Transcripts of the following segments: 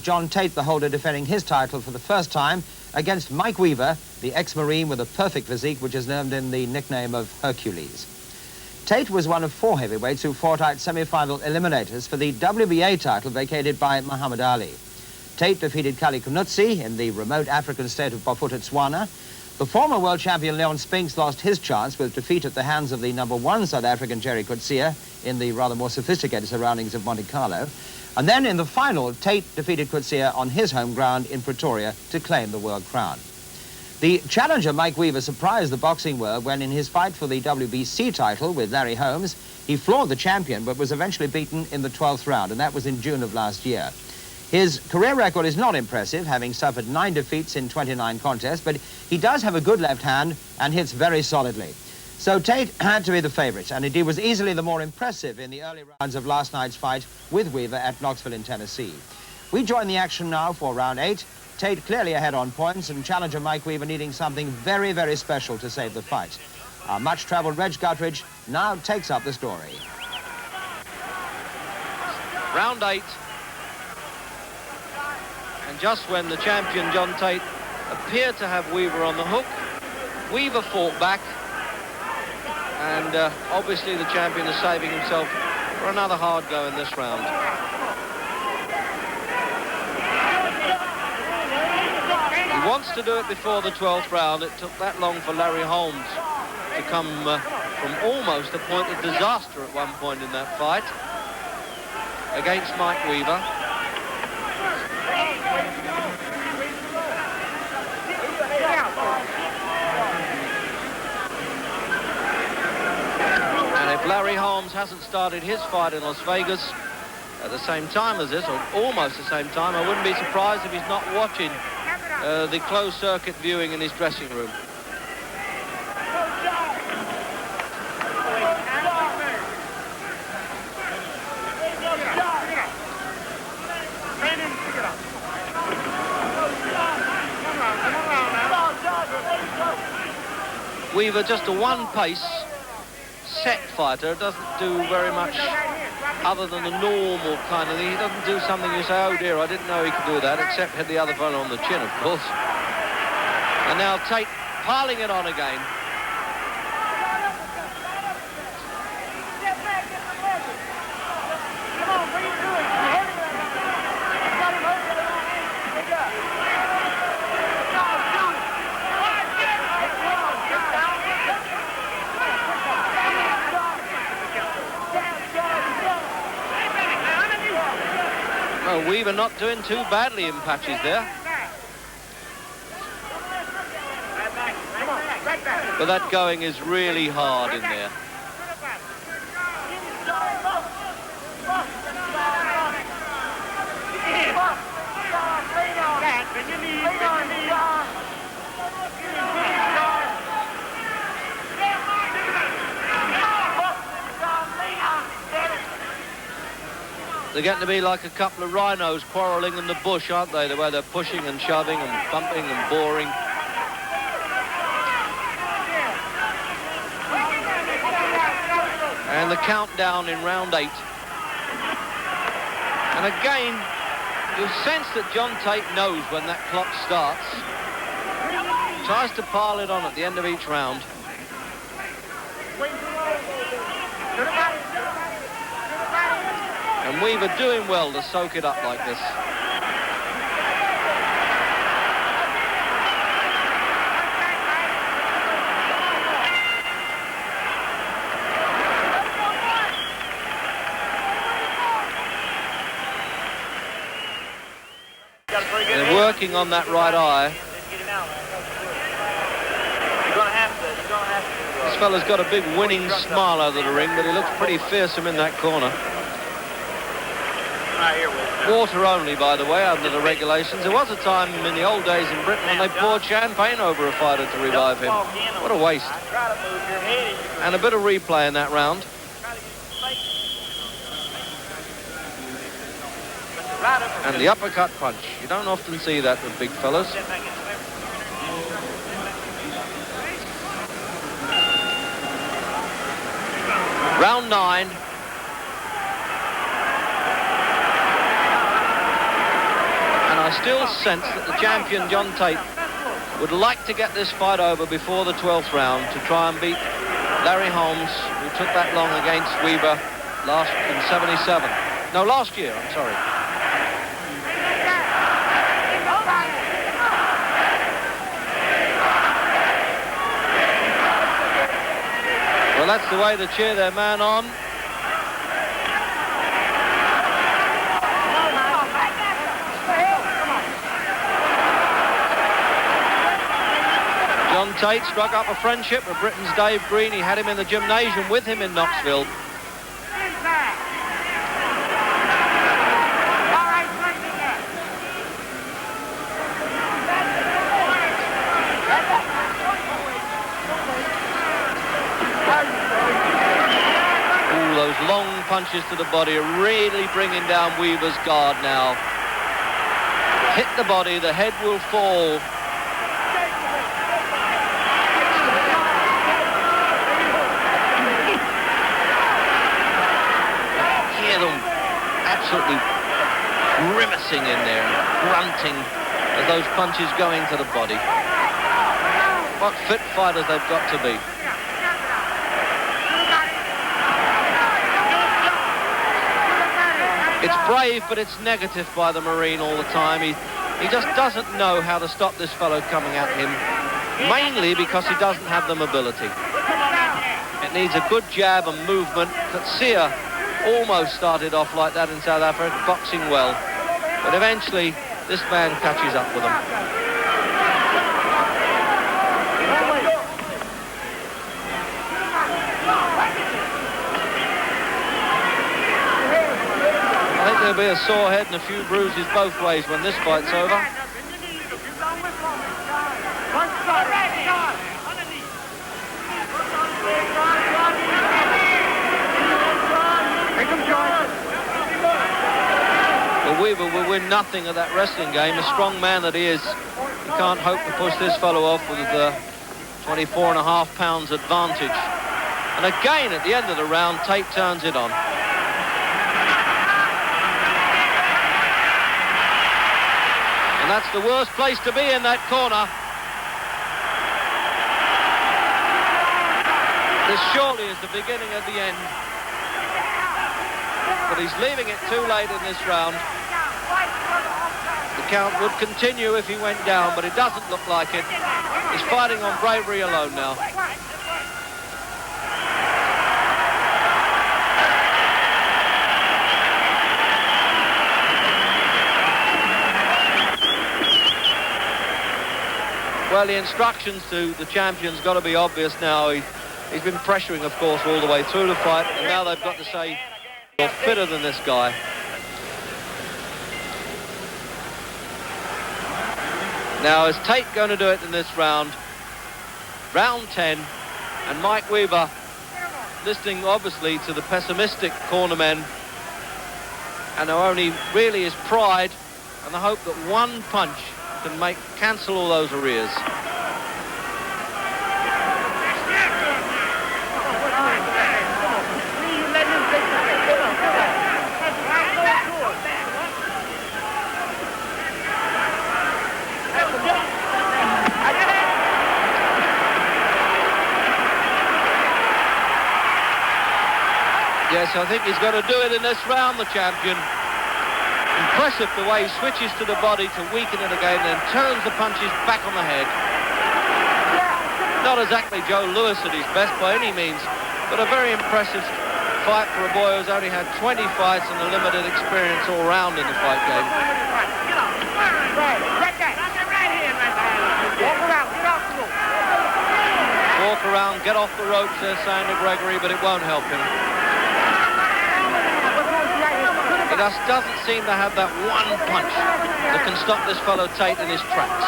John Tate, the holder, defending his title for the first time against Mike Weaver, the ex-Marine with a perfect physique, which is earned him the nickname of Hercules. Tate was one of 4 heavyweights who fought out semi-final eliminators for the WBA title vacated by Muhammad Ali. Tate defeated Kallie Knoetze in the remote African state of Botswana. The former world champion Leon Spinks lost his chance with defeat at the hands of the #1 South African Jerry Coetzee in the rather more sophisticated surroundings of Monte Carlo. And then in the final, Tate defeated Coetzee on his home ground in Pretoria to claim the world crown. The challenger, Mike Weaver, surprised the boxing world when in his fight for the WBC title with Larry Holmes, he floored the champion but was eventually beaten in the 12th round, and that was in June of last year. His career record is not impressive, having suffered 9 defeats in 29 contests, but he does have a good left hand and hits very solidly. So Tate had to be the favourite, and indeed was easily the more impressive in the early rounds of last night's fight with Weaver at Knoxville in Tennessee. We join the action now for round 8. Tate clearly ahead on points, and challenger Mike Weaver needing something very, very special to save the fight. Our much-travelled Reg Guttridge now takes up the story. Round 8. And just when the champion, John Tate, appeared to have Weaver on the hook, Weaver fought back. And obviously the champion is saving himself for another hard go in this round. He wants to do it before the 12th round. It took that long for Larry Holmes to come from almost a point of disaster at one point in that fight against Mike Weaver. And if Larry Holmes hasn't started his fight in Las Vegas at the same time as this, or almost the same time, I wouldn't be surprised if he's not watching the closed-circuit viewing in his dressing room. Weaver, just a one-pace set fighter, doesn't do very much other than the normal kind of thing. He doesn't do something you say, oh dear, I didn't know he could do that, except hit the other fellow on the chin, of course. And now Tate piling it on again. Weaver not doing too badly in patches there. But that going is really hard in there. They're getting to be like a couple of rhinos quarrelling in the bush, aren't they? The way they're pushing and shoving and bumping and boring. And the countdown in round 8. And again, you sense that John Tate knows when that clock starts. Tries to pile it on at the end of each round. And Weaver doing well to soak it up like this. They're working on that right eye. This fella's got a big winning smile over the ring, but he looks pretty fearsome in that corner. Water only, by the way, under the regulations. There was a time in the old days in Britain when they poured champagne over a fighter to revive him. What a waste. And a bit of replay in that round. And the uppercut punch. You don't often see that with big fellas. Round 9. I still sense that the champion, John Tate, would like to get this fight over before the 12th round to try and beat Larry Holmes, who took that long against Weaver in 77. No, last year, I'm sorry. Well, that's the way to cheer their man on. John Tate struck up a friendship with Britain's Dave Green. He had him in the gymnasium with him in Knoxville. Ooh, those long punches to the body are really bringing down Weaver's guard now. Hit the body, the head will fall. Absolutely grimacing in there, grunting as those punches go into the body. What fit fighters they've got to be. It's brave, but it's negative by the Marine all the time. He just doesn't know how to stop this fellow coming at him, mainly because he doesn't have the mobility. It needs a good jab and movement. Katsia almost started off like that in South Africa, boxing well, but eventually this man catches up with him. I think there'll be a sore head and a few bruises both ways when this fight's over. Weaver will win nothing at that wrestling game. A strong man that he is, he can't hope to push this fellow off with 24.5 pounds advantage. And again, at the end of the round, Tate turns it on. And that's the worst place to be in that corner. This surely is the beginning of the end. But he's leaving it too late in this round. The count would continue if he went down, but it doesn't look like it. He's fighting on bravery alone now. Well, the instructions to the champion's got to be obvious now. He's been pressuring, of course, all the way through the fight, and now they've got to say, you're fitter than this guy. Now, is Tate going to do it in this round? Round 10, and Mike Weaver, listening obviously to the pessimistic cornermen, and only really his pride and the hope that one punch can cancel all those arrears. Yes, I think he's got to do it in this round, the champion. Impressive the way he switches to the body to weaken it again, then turns the punches back on the head. Not exactly Joe Louis at his best by any means, but a very impressive fight for a boy who's only had 20 fights and a limited experience all round in the fight game. Walk around, get off the ropes, says Sander Gregory, but it won't help him. He just doesn't seem to have that one punch that can stop this fellow Tate in his tracks.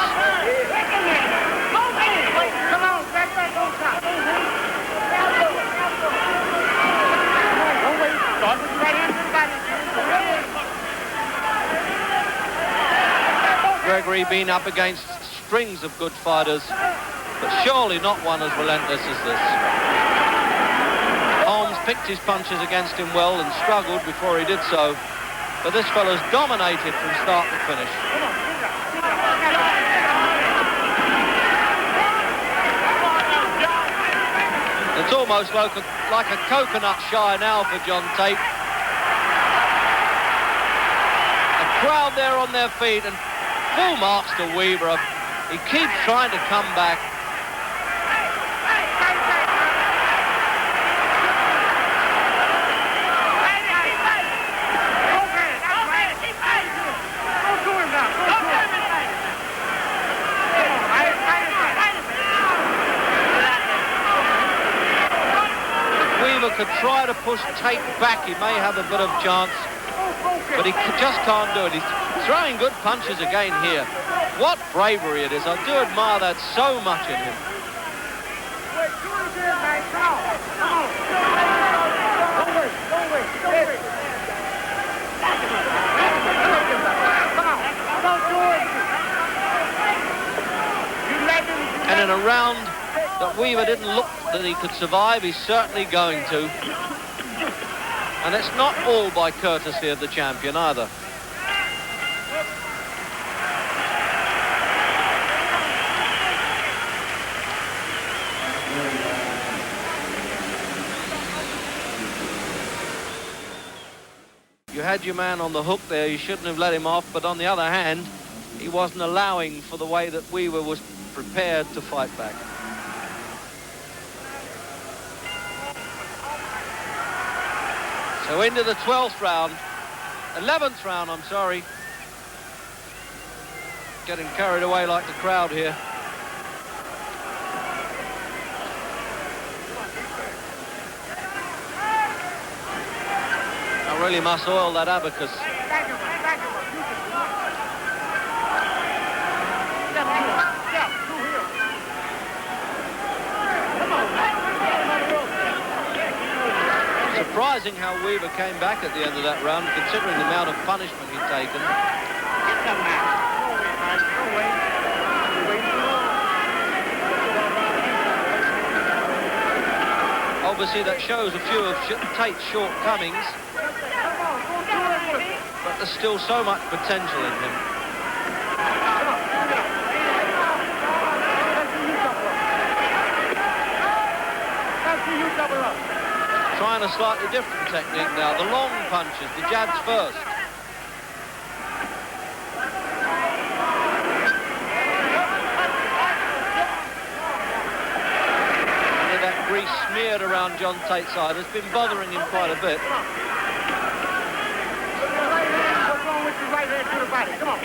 Gregory been up against strings of good fighters, but surely not one as relentless as this. Holmes picked his punches against him well and struggled before he did so, but this fellow's dominated from start to finish. It's almost like a coconut shy now for John Tate. The crowd there on their feet, and full marks to Weaver. He keeps trying to come back. Could try to push Tate back, he may have a bit of chance, but he just can't do it. He's throwing good punches again here. What bravery it is. I do admire that so much in him. And in a round that Weaver didn't look that he could survive, he's certainly going to. And it's not all by courtesy of the champion either. You had your man on the hook there, you shouldn't have let him off, but on the other hand, he wasn't allowing for the way that Weaver was prepared to fight back. So into the 12th round, 11th round, I'm sorry. Getting carried away like the crowd here. I really must oil that abacus. Surprising how Weaver came back at the end of that round, considering the amount of punishment he'd taken. Obviously, that shows a few of Tate's shortcomings, but there's still so much potential in him. Trying a slightly different technique now, the long punches, the jabs first. And that grease smeared around John Tate's side has been bothering him quite a bit. What's wrong with your right hand to the body? Come on.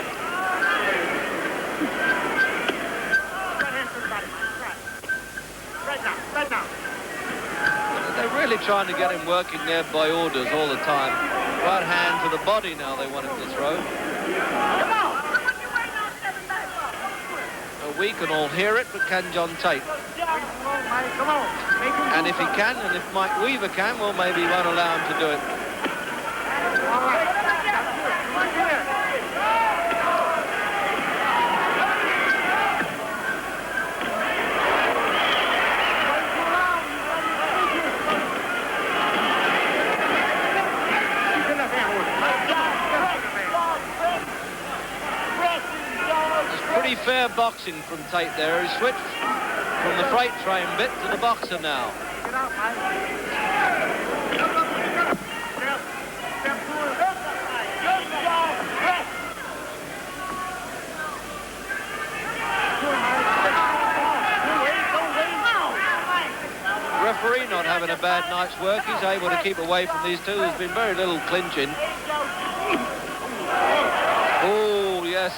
Right hand to the body. Right now. Right now. They're really trying to get him working there by orders all the time. Right hand to the body now they want him to throw. Come on. We can all hear it, but can John Tate? Come on. And if he can, and if Mike Weaver can, well, maybe he won't allow him to do it. All right. Fair boxing from Tate there. He switched from the freight train bit to the boxer now. Get out, Mike. Referee not having a bad night's work. He's able to keep away from these two. There's been very little clinching. Oh, yes.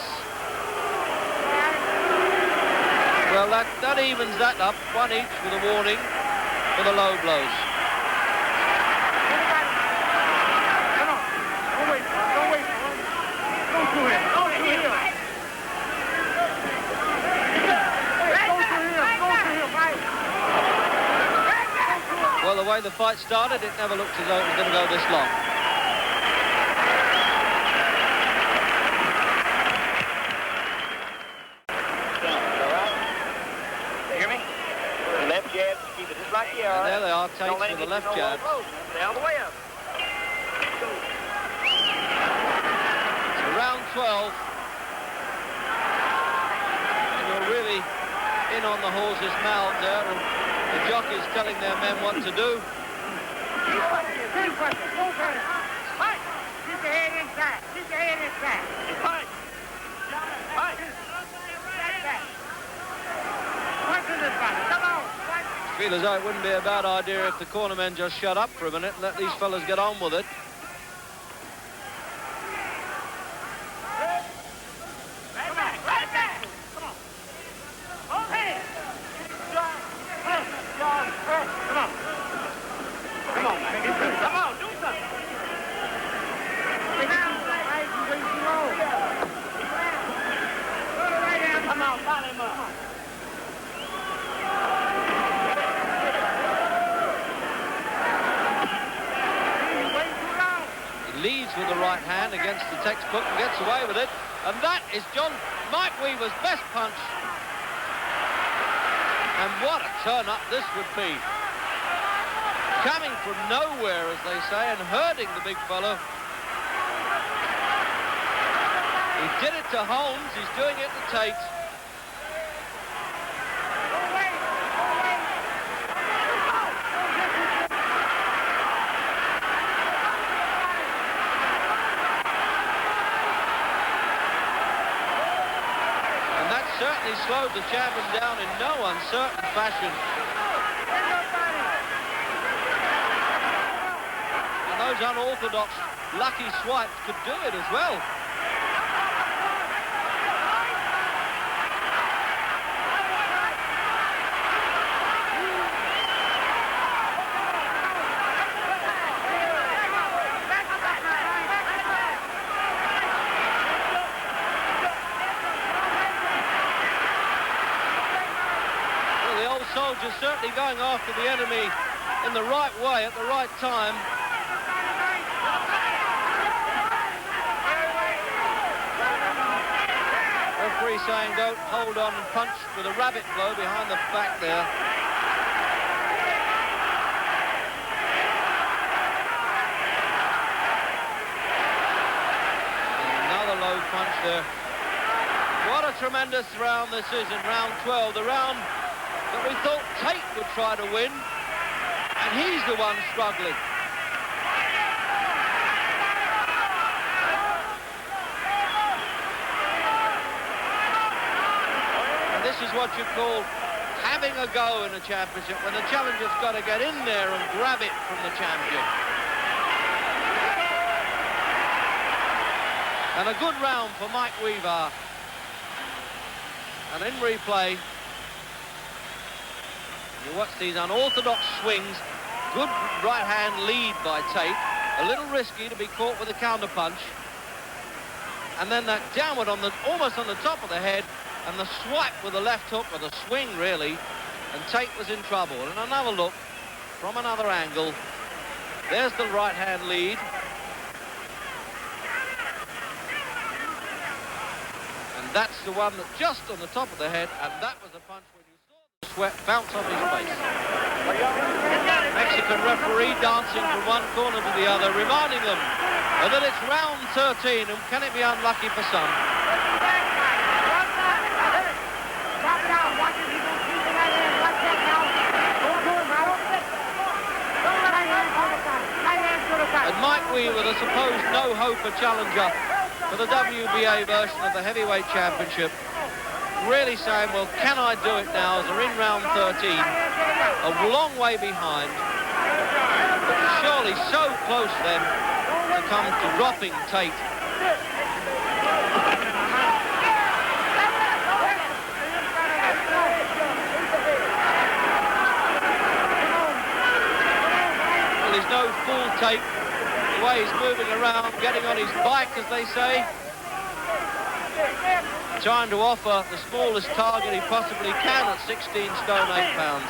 Well, that evens that up. One each with a warning for the low blows. Come on. Don't wait. Don't wait. Go to him. Go to him. Go to him. Go to him, Mike. Well, the way the fight started, it never looked as though it was going to go this long. And there they are, Tate with the left jab. Stay all the way up. So round 12. And you're really in on the horse's mouth there. And The jockeys telling their men what to do. Keep your head inside. Keep your head inside. Fight. Fight. Come on. Feel as though it wouldn't be a bad idea if the cornermen just shut up for a minute and let these fellas get on with it. Leads with the right hand against the textbook and gets away with it. And that is Mike Weaver's best punch. And what a turn-up this would be. Coming from nowhere, as they say, and hurting the big fellow. He did it to Holmes, he's doing it to Tate. Certainly slowed the champion down in no uncertain fashion. And those unorthodox lucky swipes could do it as well. Soldiers certainly going after the enemy in the right way at the right time. Referee saying don't hold on and punch with a rabbit blow behind the back there. Another low punch there. What a tremendous round this is in round 12. The round that we thought Tate would try to win, and he's the one struggling. And this is what you call having a go in a championship, when the challenger's got to get in there and grab it from the champion. And a good round for Mike Weaver. And in replay, you watch these unorthodox swings. Good right hand lead by Tate. A little risky to be caught with a counter punch. And then that downward on almost on the top of the head, and the swipe with the left hook, or the swing really. And Tate was in trouble. And another look from another angle. There's the right hand lead. And that's the one that just on the top of the head, and that was the punch when you saw the sweat bounce off his face. Mexican referee dancing from one corner to the other, reminding them that it's round 13, and can it be unlucky for some? And Mike Weaver, the supposed no-hoper challenger for the WBA version of the Heavyweight Championship, really saying, well, can I do it now as they're in round 13, a long way behind, but surely so close then to come to dropping Tate. Well, he's no fool, Tate. The way he's moving around, getting on his bike, as they say, trying to offer the smallest target he possibly can at 16 stone 8 pounds.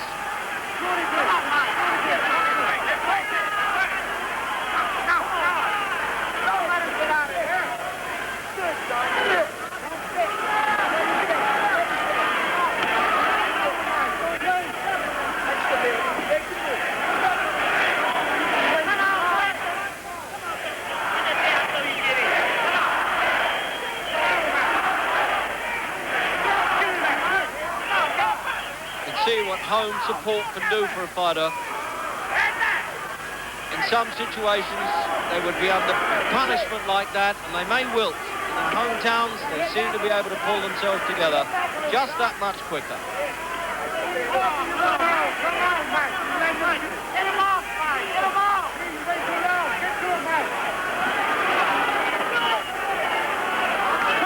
home support can do for a fighter. In some situations, they would be under punishment like that, and they may wilt. In their hometowns, they seem to be able to pull themselves together just that much quicker.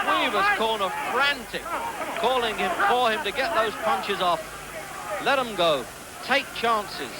Weaver's corner frantic, calling him for him to get those punches off. Let them go. Take chances.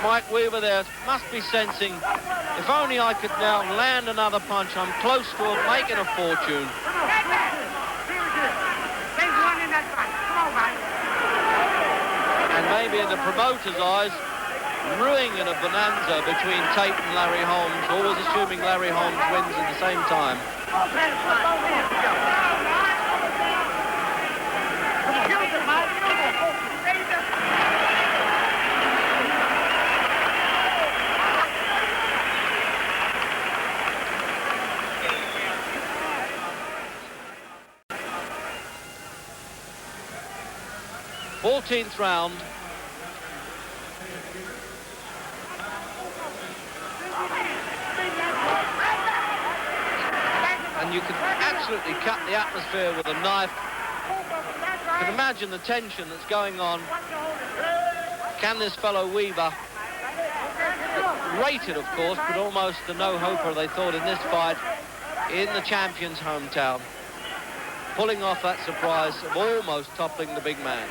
Mike Weaver there must be sensing, if only I could now land another punch, I'm close to making a fortune. And maybe in the promoter's eyes, ruining a bonanza between Tate and Larry Holmes, always assuming Larry Holmes wins at the same time. Fourteenth round. And you can absolutely cut the atmosphere with a knife. You can imagine the tension that's going on. Can this fellow Weaver, rated of course, but almost a no-hoper they thought in this fight, in the champion's hometown, pulling off that surprise of almost toppling the big man.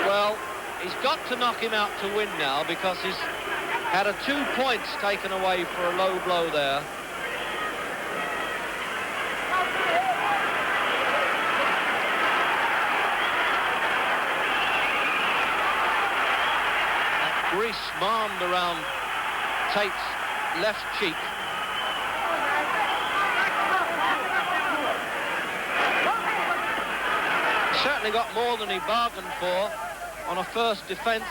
Well, he's got to knock him out to win now, because he's had 2 points taken away for a low blow there. That grease marmed around Tate's left cheek. He certainly got more than he bargained for on a first defense.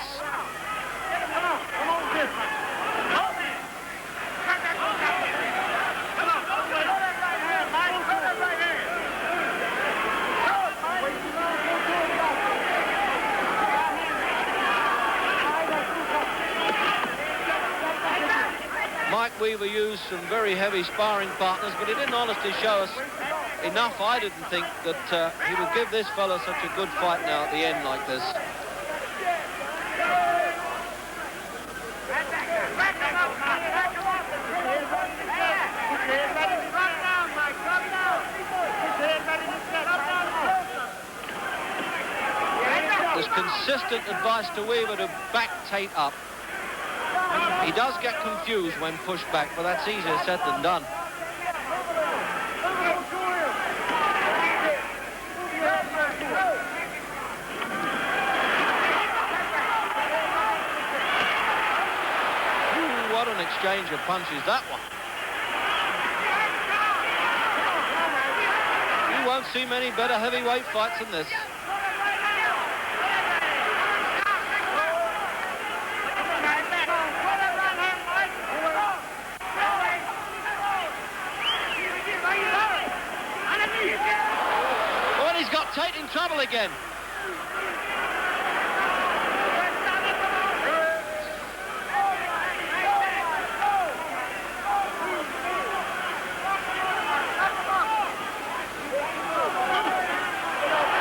Mike Weaver used some very heavy sparring partners, but he didn't honestly show us enough, I didn't think, that he would give this fella such a good fight now at the end like this. There's consistent advice to Weaver to back Tate up. He does get confused when pushed back, but that's easier said than done. Ooh, what an exchange of punches that one. You won't see many better heavyweight fights than this. Tate in trouble again.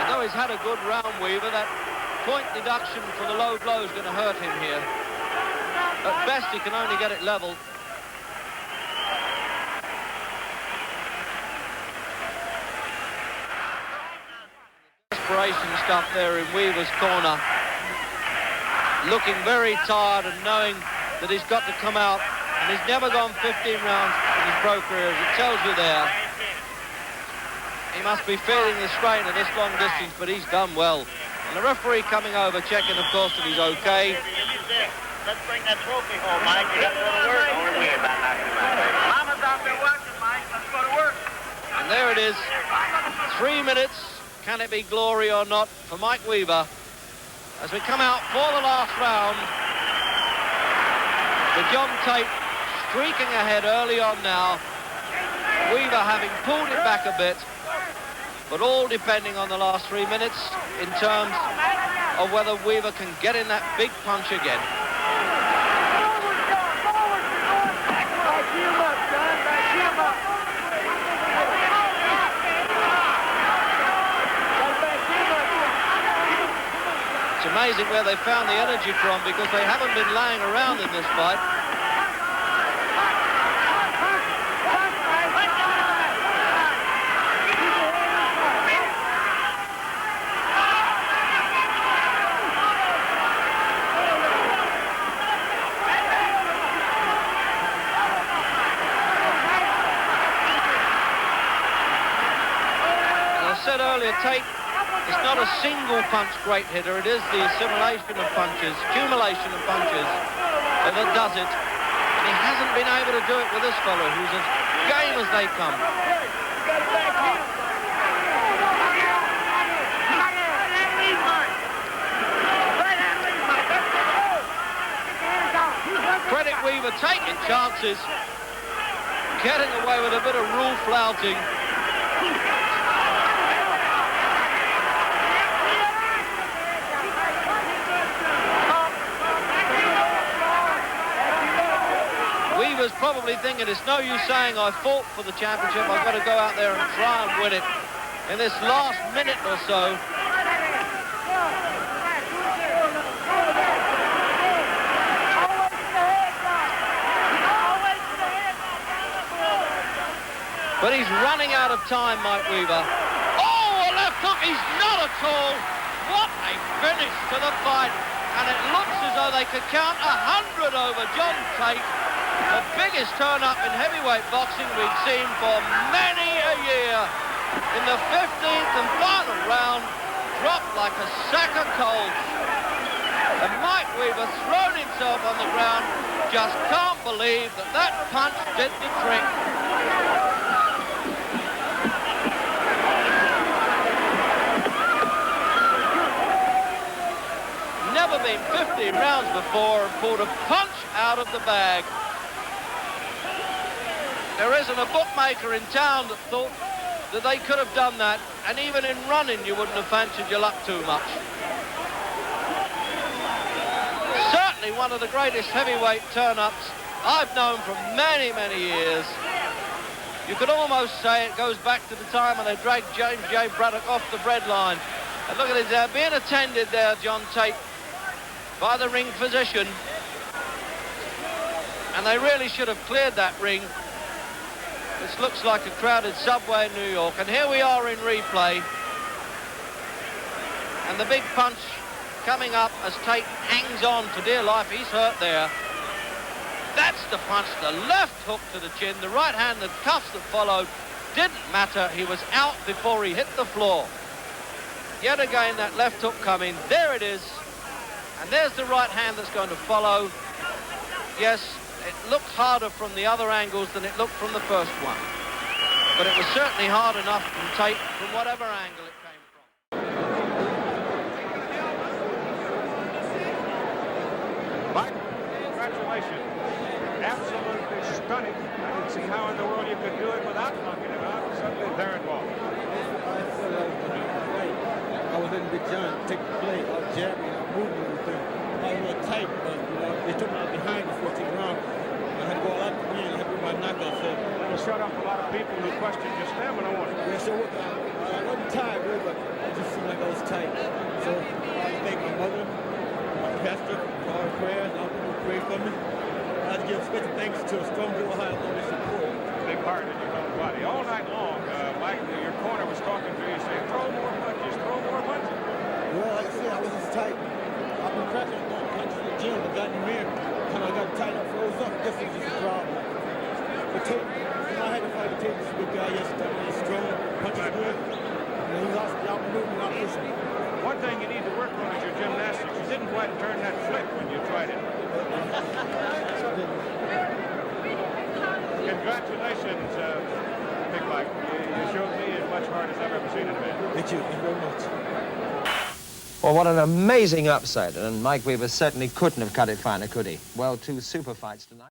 Although he's had a good round, Weaver, that point deduction for the low blow is going to hurt him here. At best, he can only get it level. Stuff there in Weaver's corner, looking very tired and knowing that he's got to come out, and he's never gone 15 rounds in his pro career, as it tells you there. He must be feeling the strain at this long distance, but he's done well. And the referee coming over, checking, of course, that he's okay. Let's bring that trophy home, Mike. You got to go to work. Don't worry about that. Mama's out there watching, Mike. Let's go to work. And there it is. 3 minutes. Can it be glory or not for Mike Weaver? As we come out for the last round, with John Tate streaking ahead early on now. Weaver having pulled it back a bit, but all depending on the last 3 minutes in terms of whether Weaver can get in that big punch again. It's amazing where they found the energy from, because they haven't been laying around in this fight. Earlier, Tate is not a single punch great hitter. It is the accumulation of punches that does it. And he hasn't been able to do it with this fellow, who's as game as they come. Credit Weaver taking chances, getting away with a bit of rule flouting. Weaver's probably thinking it's no use saying I fought for the championship, I've got to go out there and try and win it in this last minute or so. But he's running out of time, Mike Weaver. Oh, a left hook, he's not at all. What a finish to the fight. And it looks as though they could count 100 over John Tate. The biggest turn-up in heavyweight boxing we've seen for many a year. In the 15th and final round, dropped like a sack of coal. And Mike Weaver thrown himself on the ground. Just can't believe that that punch did the trick. Never been 15 rounds before and pulled a punch out of the bag. There isn't a bookmaker in town that thought that they could have done that, and even in running you wouldn't have fancied your luck too much. Certainly one of the greatest heavyweight turn-ups I've known for many, many years. You could almost say it goes back to the time when they dragged James J. Braddock off the breadline. And look at it there, being attended there, John Tate, by the ring physician. And they really should have cleared that ring. This looks like a crowded subway in New York. And here we are in replay. And the big punch coming up as Tate hangs on for dear life. He's hurt there. That's the punch, the left hook to the chin. The right hand, the cuffs that followed, didn't matter. He was out before he hit the floor. Yet again, that left hook coming. There it is. And there's the right hand that's going to follow. Yes, it looked harder from the other angles than it looked from the first one. But it was certainly hard enough from Tate from whatever angle it came from. Mike, congratulations. Absolutely stunning. I didn't see how in the world you could do it without knocking him out. Suddenly there it was. I was letting Big John take the play. I was jabbing, I was moving everything. I was a little tight, but they took me out behind the 14th round. I had to go all out to win. I had to do my knockout. So It'll shut up a lot of people who question your stamina. yeah, so I wasn't tired, really, but I just seemed like I was tight. So I thank my mother, my pastor, for all the prayers. All people who prayed for me. I just give special thanks to a strong girl Ohio for their support. Big part in your own body. All night long, Mike, your corner was talking to you, saying, throw more punches, throw more punches. Well, like I said, I was just tight. I've been practicing throwing punches in the gym, but got in the ring, kind of got tight up, froze up. This was just a problem. But Tate, I had to fight the Tate. This is a good guy yesterday. He's strong, punches good. And he's outmaneuvering me, out-pushing me. One thing you need to work on is your gymnastics. You didn't quite turn that flip when you tried it. Congratulations, Big Mike. You showed me as much heart as I've ever seen in a man. Thank you. Thank you very much. Well, what an amazing upset, and Mike Weaver certainly couldn't have cut it finer, could he? Well, 2 super fights tonight.